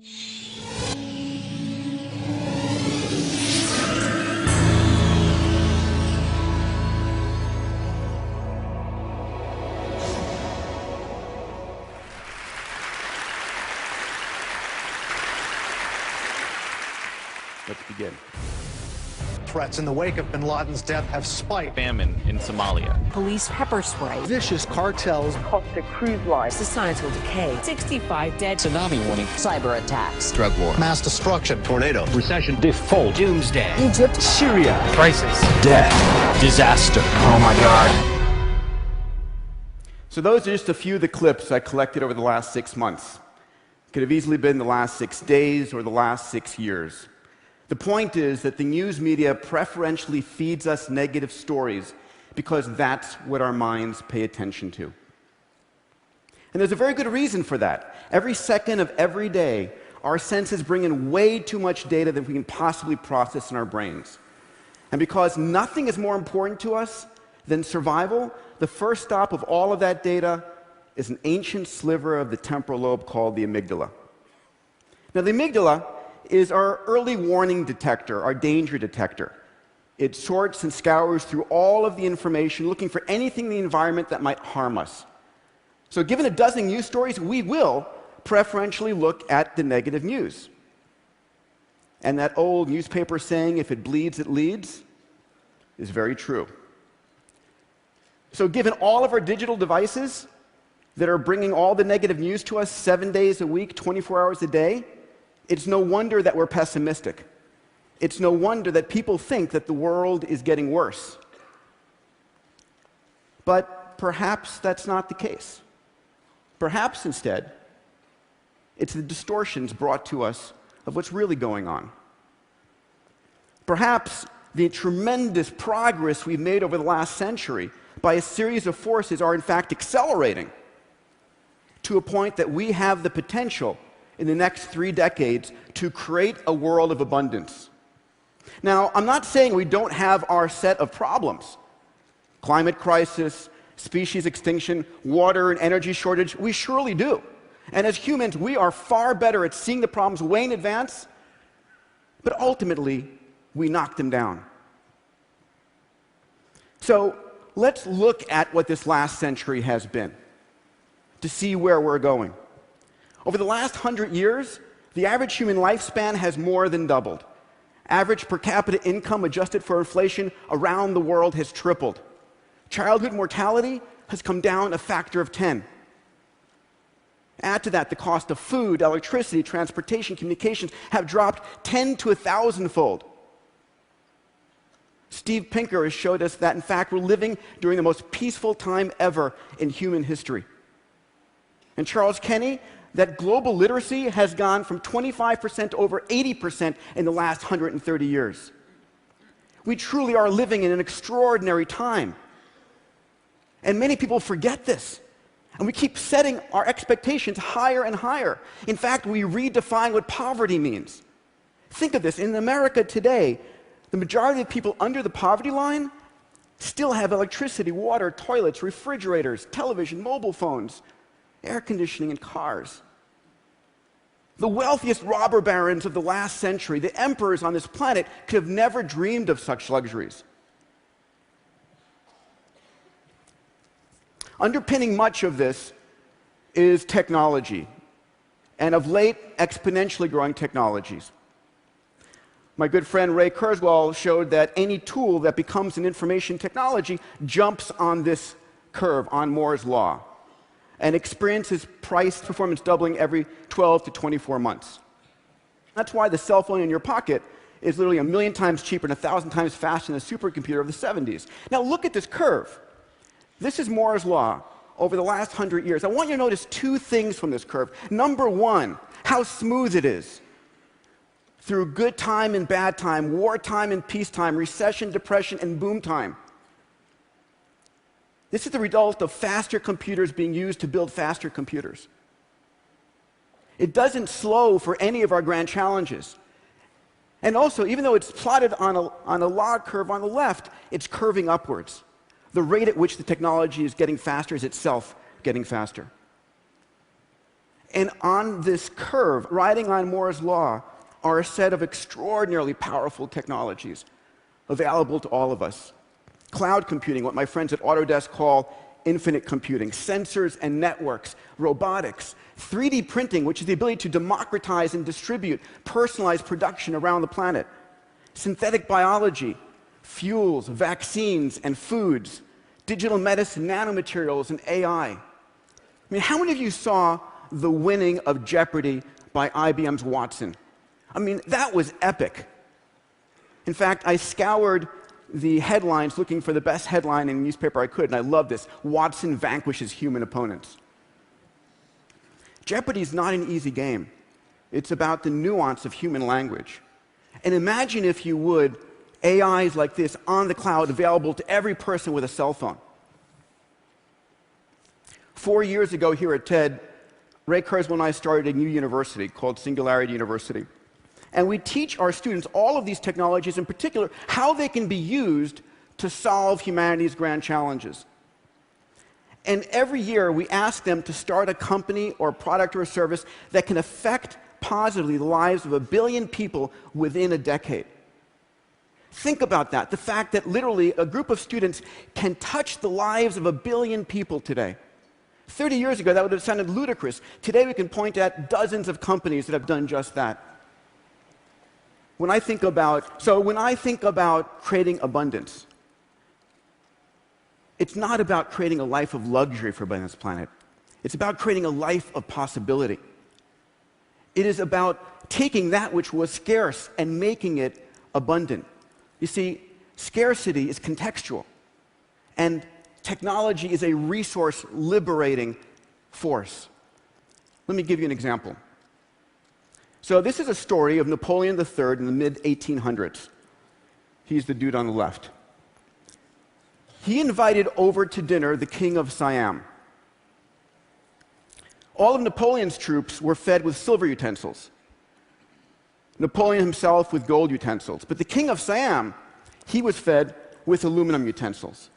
Let's begin. Threats in the wake of bin Laden's death have spiked. Famine in Somalia. Police pepper spray. Vicious cartels. Costa cruise line. Societal decay. 65 dead. Tsunami warning. Cyber attacks. Drug war. Mass destruction. Tornado. Recession. Default. Doomsday. Egypt. Syria. Crisis. Death. Disaster. Oh my God. So those are just a few of the clips I collected over the last 6 months. Could have easily been the last 6 days or the last 6 years. The point is that the news media preferentially feeds us negative stories because that's what our minds pay attention to. And there's a very good reason for that. Every second of every day, our senses bring in way too much data that we can possibly process in our brains. And because nothing is more important to us than survival, the first stop of all of that data is an ancient sliver of the temporal lobe called the amygdala. Now, the amygdala is our early warning detector, our danger detector. It sorts and scours through all of the information, looking for anything in the environment that might harm us. So given a dozen news stories, we will preferentially look at the negative news. And that old newspaper saying, if it bleeds, it leads, is very true. So given all of our digital devices that are bringing all the negative news to us 7 days a week, 24 hours a day, it's no wonder that we're pessimistic. It's no wonder that people think that the world is getting worse. But perhaps that's not the case. Perhaps instead, it's the distortions brought to us of what's really going on. Perhaps the tremendous progress we've made over the last century by a series of forces are in fact accelerating to a point that we have the potential in the next 3 decades to create a world of abundance. Now, I'm not saying we don't have our set of problems. Climate crisis, species extinction, water and energy shortage, we surely do. And as humans, we are far better at seeing the problems way in advance, but ultimately, we knock them down. So, let's look at what this last century has been to see where we're going. Over the last 100 years, the average human lifespan has more than doubled. Average per capita income adjusted for inflation around the world has tripled. Childhood mortality has come down a factor of 10. Add to that the cost of food, electricity, transportation, communications have dropped 10 to 1,000-fold. Steve Pinker has showed us that, in fact, we're living during the most peaceful time ever in human history. And Charles Kenny, that global literacy has gone from 25% to over 80% in the last 130 years. We truly are living in an extraordinary time. And many people forget this. And we keep setting our expectations higher and higher. In fact, we redefine what poverty means. Think of this. In America today, the majority of people under the poverty line still have electricity, water, toilets, refrigerators, television, mobile phones, air conditioning, and cars. The wealthiest robber barons of the last century, the emperors on this planet, could have never dreamed of such luxuries. Underpinning much of this is technology, and of late, exponentially growing technologies. My good friend Ray Kurzweil showed that any tool that becomes an information technology jumps on this curve, on Moore's law, and experiences price performance doubling every 12 to 24 months. That's why the cell phone in your pocket is literally 1,000,000 times cheaper and 1,000 times faster than the supercomputer of the 70s. Now look at this curve. This is Moore's law over the last 100 years. I want you to notice 2 things from this curve. Number 1, how smooth it is. Through good time and bad time, wartime and peacetime, recession, depression, and boom time. This is the result of faster computers being used to build faster computers. It doesn't slow for any of our grand challenges. And also, even though it's plotted on a log curve on the left, it's curving upwards. The rate at which the technology is getting faster is itself getting faster. And on this curve, riding on Moore's law, are a set of extraordinarily powerful technologies available to all of us. Cloud computing, what my friends at Autodesk call infinite computing, sensors and networks, robotics, 3D printing, which is the ability to democratize and distribute personalized production around the planet, synthetic biology, fuels, vaccines, and foods, digital medicine, nanomaterials, and AI. I mean, how many of you saw the winning of Jeopardy by IBM's Watson? I mean, that was epic. In fact, I scoured the headlines looking for the best headline in a newspaper I could, and I love this: Watson vanquishes human opponents. Jeopardy is not an easy game. It's about the nuance of human language. And imagine, if you would, AIs like this on the cloud available to every person with a cell phone. 4 years ago here at TED, Ray Kurzweil and I started a new university called Singularity University. And we teach our students all of these technologies, in particular, how they can be used to solve humanity's grand challenges. And every year, we ask them to start a company or a product or a service that can affect positively the lives of 1 billion people within a decade. Think about that, the fact that literally a group of students can touch the lives of 1 billion people today. 30 years ago, that would have sounded ludicrous. Today, we can point at dozens of companies that have done just that. When I think about creating abundance, it's not about creating a life of luxury for this planet. It's about creating a life of possibility. It is about taking that which was scarce and making it abundant. You see, scarcity is contextual, and technology is a resource-liberating force. Let me give you an example. So this is a story of Napoleon III in the mid-1800s. He's the dude on the left. He invited over to dinner the king of Siam. All of Napoleon's troops were fed with silver utensils. Napoleon himself with gold utensils. But the king of Siam, he was fed with aluminum utensils.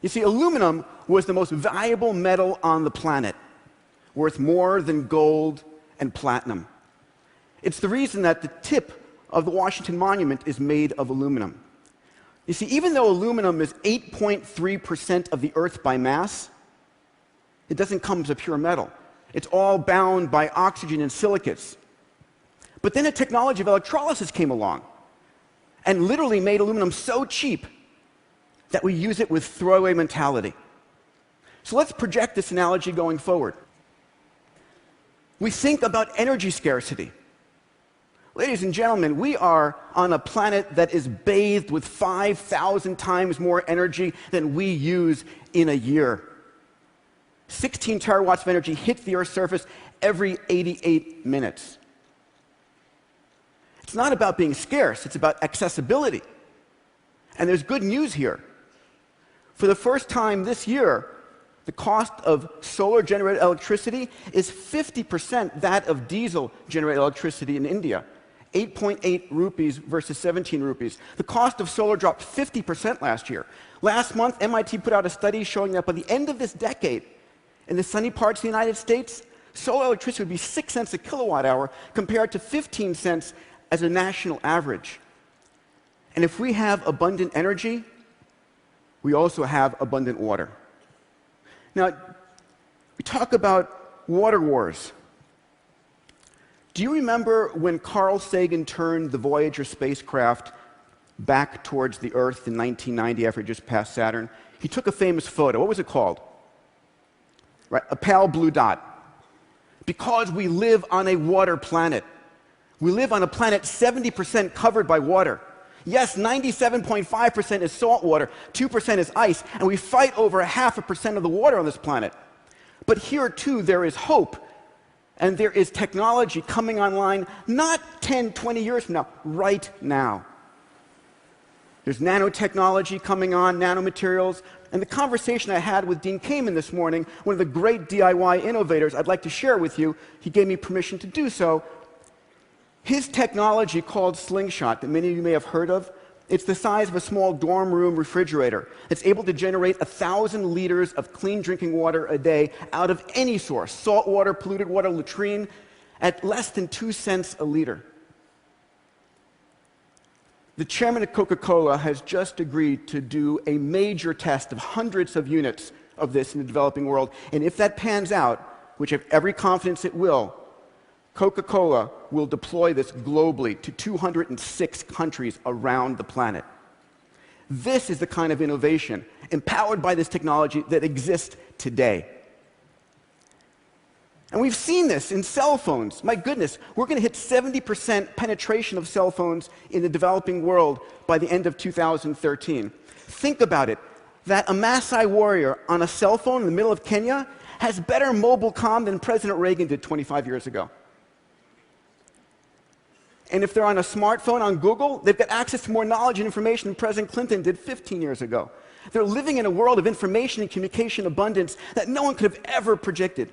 You see, aluminum was the most valuable metal on the planet, worth more than gold and platinum. It's the reason that the tip of the Washington Monument is made of aluminum. You see, even though aluminum is 8.3% of the Earth by mass, it doesn't come as a pure metal. It's all bound by oxygen and silicates. But then a technology of electrolysis came along and literally made aluminum so cheap that we use it with throwaway mentality. So let's project this analogy going forward. We think about energy scarcity. Ladies and gentlemen, we are on a planet that is bathed with 5,000 times more energy than we use in a year. 16 terawatts of energy hit the Earth's surface every 88 minutes. It's not about being scarce, it's about accessibility. And there's good news here. For the first time this year, the cost of solar-generated electricity is 50% that of diesel-generated electricity in India. 8.8 rupees versus 17 rupees. The cost of solar dropped 50% last year. Last month, MIT put out a study showing that by the end of this decade, in the sunny parts of the United States, solar electricity would be 6 cents a kilowatt hour compared to 15 cents as a national average. And if we have abundant energy, we also have abundant water. Now, we talk about water wars. Do you remember when Carl Sagan turned the Voyager spacecraft back towards the Earth in 1990 after it just passed Saturn? He took a famous photo. What was it called? Right, a pale blue dot. Because we live on a water planet. We live on a planet 70% covered by water. Yes, 97.5% is salt water, 2% is ice, and we fight over 0.5% of the water on this planet. But here, too, there is hope, and there is technology coming online not 10, 20 years from now, right now. There's nanotechnology coming on, nanomaterials, and the conversation I had with Dean Kamen this morning, one of the great DIY innovators I'd like to share with you, he gave me permission to do so. His technology called Slingshot, that many of you may have heard of, It's the size of a small dorm room refrigerator. It's able to generate 1,000 liters of clean drinking water a day out of any source, salt water, polluted water, latrine, at less than 2 cents a liter. The chairman of Coca-Cola has just agreed to do a major test of hundreds of units of this in the developing world. And if that pans out, which I have every confidence it will, Coca-Cola will deploy this globally to 206 countries around the planet. This is the kind of innovation, empowered by this technology, that exists today. And we've seen this in cell phones. My goodness, we're going to hit 70% penetration of cell phones in the developing world by the end of 2013. Think about it, that a Maasai warrior on a cell phone in the middle of Kenya has better mobile comm than President Reagan did 25 years ago. And if they're on a smartphone on Google, they've got access to more knowledge and information than President Clinton did 15 years ago. They're living in a world of information and communication abundance that no one could have ever predicted.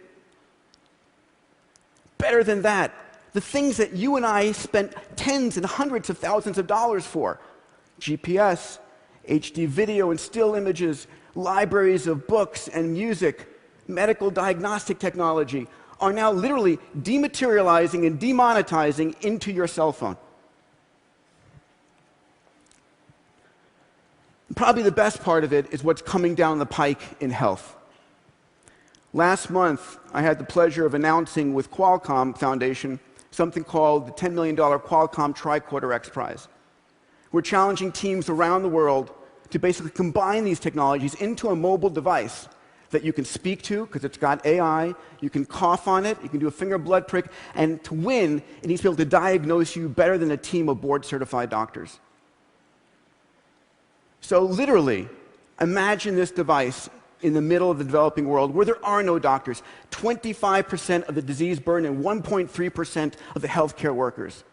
Better than that, the things that you and I spent tens and hundreds of thousands of dollars for, GPS, HD video and still images, libraries of books and music, medical diagnostic technology, are now literally dematerializing and demonetizing into your cell phone. Probably the best part of it is what's coming down the pike in health. Last month, I had the pleasure of announcing with Qualcomm Foundation something called the $10 million Qualcomm Tricorder X Prize. We're challenging teams around the world to basically combine these technologies into a mobile device that you can speak to, because it's got AI, you can cough on it, you can do a finger blood prick, and to win, it needs to be able to diagnose you better than a team of board-certified doctors. So literally, imagine this device in the middle of the developing world where there are no doctors, 25% of the disease burden and 1.3% of the healthcare workers.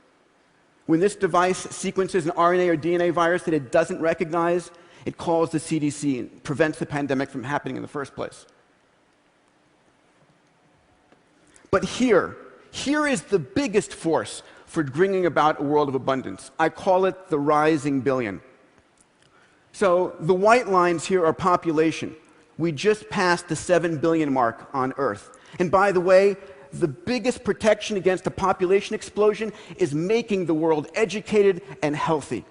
When this device sequences an RNA or DNA virus that it doesn't recognize, it calls the CDC and prevents the pandemic from happening in the first place. But here is the biggest force for bringing about a world of abundance. I call it the rising billion. So the white lines here are population. We just passed the 7 billion mark on Earth. And by the way, the biggest protection against a population explosion is making the world educated and healthy.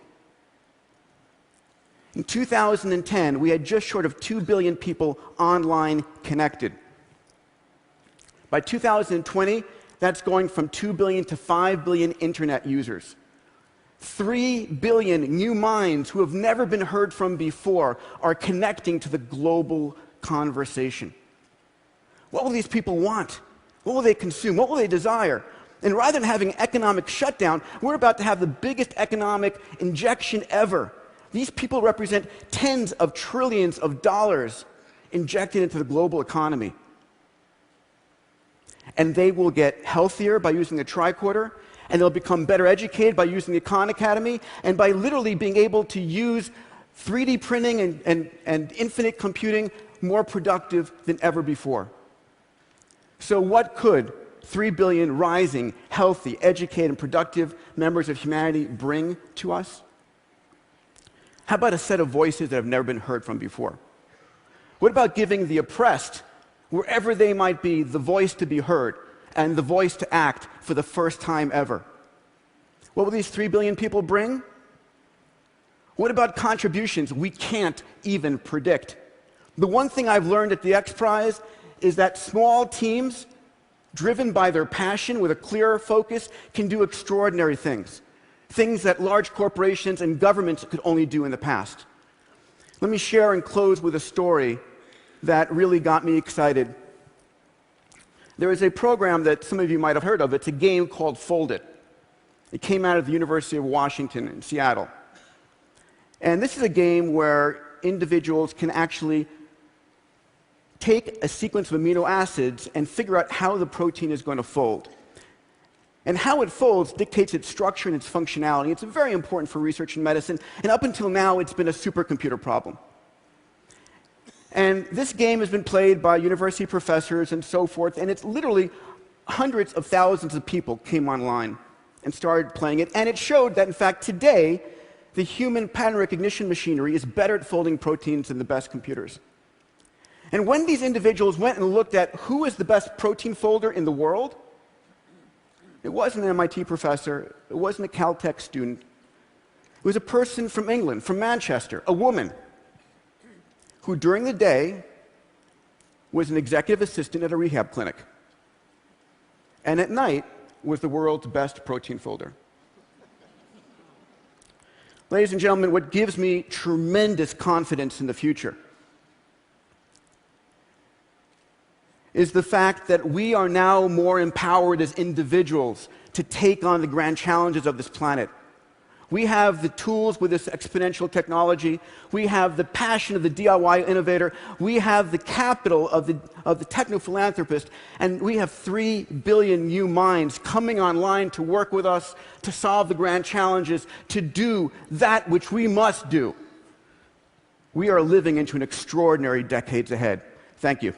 In 2010, we had just short of 2 billion people online connected. By 2020, that's going from 2 billion to 5 billion internet users. 3 billion new minds who have never been heard from before are connecting to the global conversation. What will these people want? What will they consume? What will they desire? And rather than having economic shutdown, we're about to have the biggest economic injection ever. These people represent tens of trillions of dollars injected into the global economy. And they will get healthier by using the tricorder, and they'll become better educated by using the Khan Academy, and by literally being able to use 3D printing and infinite computing more productive than ever before. So what could 3 billion rising, healthy, educated, and productive members of humanity bring to us? How about a set of voices that have never been heard from before? What about giving the oppressed, wherever they might be, the voice to be heard and the voice to act for the first time ever? What will these 3 billion people bring? What about contributions we can't even predict? The one thing I've learned at the X Prize is that small teams, driven by their passion with a clear focus, can do extraordinary things. Things that large corporations and governments could only do in the past. Let me share and close with a story that really got me excited. There is a program that some of you might have heard of. It's a game called Fold It. It came out of the University of Washington in Seattle. And this is a game where individuals can actually take a sequence of amino acids and figure out how the protein is going to fold. And how it folds dictates its structure and its functionality. It's very important for research in medicine, and up until now, it's been a supercomputer problem. And this game has been played by university professors and so forth, and it's literally hundreds of thousands of people came online and started playing it. And it showed that, in fact, today, The human pattern recognition machinery is better at folding proteins than the best computers. And when these individuals went and looked at who is the best protein folder in the world, it wasn't an MIT professor, it wasn't a Caltech student, it was a person from England, from Manchester, a woman, who during the day was an executive assistant at a rehab clinic, and at night was the world's best protein folder. Ladies and gentlemen, what gives me tremendous confidence in the future is the fact that we are now more empowered as individuals to take on the grand challenges of this planet. We have the tools with this exponential technology. We have the passion of the DIY innovator. We have the capital of the techno-philanthropist. And we have 3 billion new minds coming online to work with us, to solve the grand challenges, to do that which we must do. We are living into an extraordinary decades ahead. Thank you.